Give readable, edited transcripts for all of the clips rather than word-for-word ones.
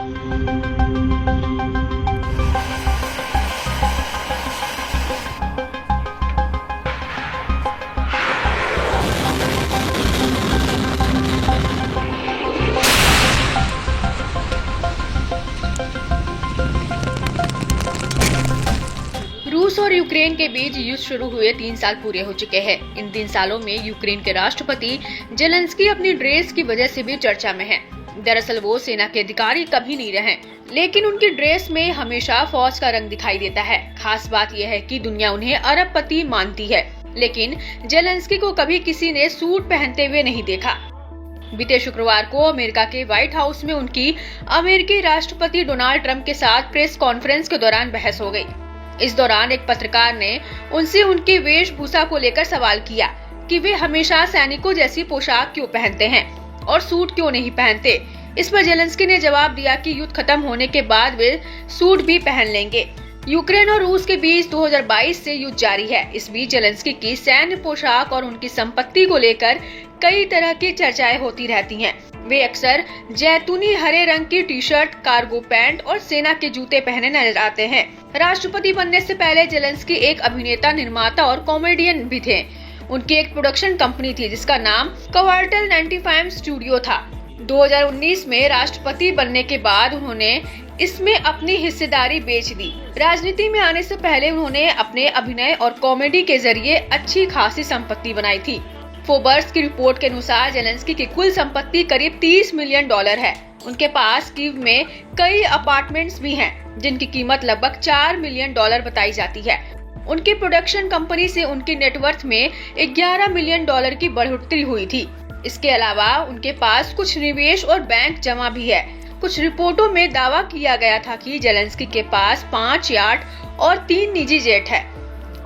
रूस और यूक्रेन के बीच युद्ध शुरू हुए 3 साल पूरे हो चुके हैं। इन 3 सालों में यूक्रेन के राष्ट्रपति जेलेंस्की अपनी ड्रेस की वजह से भी चर्चा में हैं। दरअसल वो सेना के अधिकारी कभी नहीं रहे, लेकिन उनकी ड्रेस में हमेशा फौज का रंग दिखाई देता है। खास बात यह है कि दुनिया उन्हें अरबपति मानती है, लेकिन जेलेंस्की को कभी किसी ने सूट पहनते हुए नहीं देखा। बीते शुक्रवार को अमेरिका के व्हाइट हाउस में उनकी अमेरिकी राष्ट्रपति डोनाल्ड ट्रंप के साथ प्रेस कॉन्फ्रेंस के दौरान बहस हो गई। इस दौरान एक पत्रकार ने उनसे उनकी वेशभूषा को लेकर सवाल किया कि वे हमेशा सैनिकों जैसी पोशाक क्यों पहनते हैं और सूट क्यों नहीं पहनते। इस पर जेलेंस्की ने जवाब दिया कि युद्ध खत्म होने के बाद वे सूट भी पहन लेंगे। यूक्रेन और रूस के बीच 2022 से युद्ध जारी है। इस बीच जेलेंस्की की सैन्य पोशाक और उनकी संपत्ति को लेकर कई तरह की चर्चाएं होती रहती हैं। वे अक्सर जैतूनी हरे रंग की टी-शर्ट, कार्गो पैंट और सेना के जूते पहने नजर आते हैं। राष्ट्रपति बनने से पहले जेलेंस्की एक अभिनेता, निर्माता और कॉमेडियन भी थे। उनकी एक प्रोडक्शन कंपनी थी जिसका नाम क्वार्टल 95 स्टूडियो था। 2019 में राष्ट्रपति बनने के बाद उन्होंने इसमें अपनी हिस्सेदारी बेच दी। राजनीति में आने से पहले उन्होंने अपने अभिनय और कॉमेडी के जरिए अच्छी खासी संपत्ति बनाई थी। फोर्ब्स की रिपोर्ट के अनुसार जेलेंस्की की कुल संपत्ति करीब $30 मिलियन है। उनके पास कीव में कई अपार्टमेंट्स भी हैं, जिनकी कीमत लगभग $4 मिलियन बताई जाती है। उनकी प्रोडक्शन कंपनी से उनकी नेटवर्थ में $11 मिलियन की बढ़ोतरी हुई थी। इसके अलावा उनके पास कुछ निवेश और बैंक जमा भी है। कुछ रिपोर्टों में दावा किया गया था कि जेलेंस्की के पास 5 याट और 3 निजी जेट है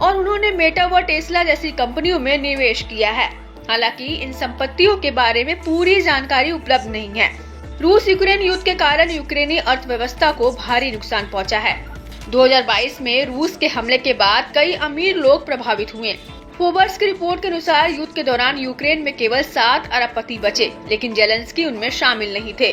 और उन्होंने मेटा व टेस्ला जैसी कंपनियों में निवेश किया है। हालांकि इन संपत्तियों के बारे में पूरी जानकारी उपलब्ध नहीं है। रूस यूक्रेन युद्ध के कारण यूक्रेनी अर्थव्यवस्था को भारी नुकसान पहुंचा है। 2022 में रूस के हमले के बाद कई अमीर लोग प्रभावित हुए। फोर्ब्स की रिपोर्ट के अनुसार युद्ध के दौरान यूक्रेन में केवल 7 अरबपति बचे, लेकिन जेलेंस्की उनमें शामिल नहीं थे।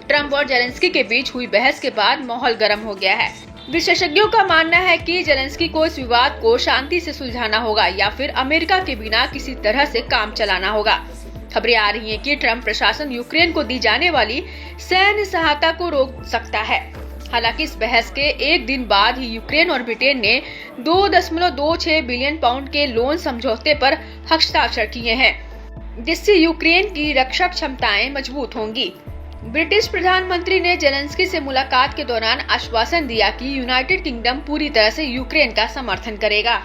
ट्रंप और जेलेंस्की के बीच हुई बहस के बाद माहौल गर्म हो गया है। विशेषज्ञों का मानना है कि जेलेंस्की को इस विवाद को शांति से सुलझाना होगा या फिर अमेरिका के बिना किसी तरह से काम चलाना होगा। खबरें आ रही हैं कि ट्रंप प्रशासन यूक्रेन को दी जाने वाली सैन्य सहायता को रोक सकता है। हालांकि इस बहस के एक दिन बाद ही यूक्रेन और ब्रिटेन ने 2.26 बिलियन पाउंड के लोन समझौते पर हस्ताक्षर किए हैं, जिससे यूक्रेन की रक्षक क्षमताएं मजबूत होंगी। ब्रिटिश प्रधानमंत्री ने जेलेंस्की से मुलाकात के दौरान आश्वासन दिया कि यूनाइटेड किंगडम पूरी तरह से यूक्रेन का समर्थन करेगा।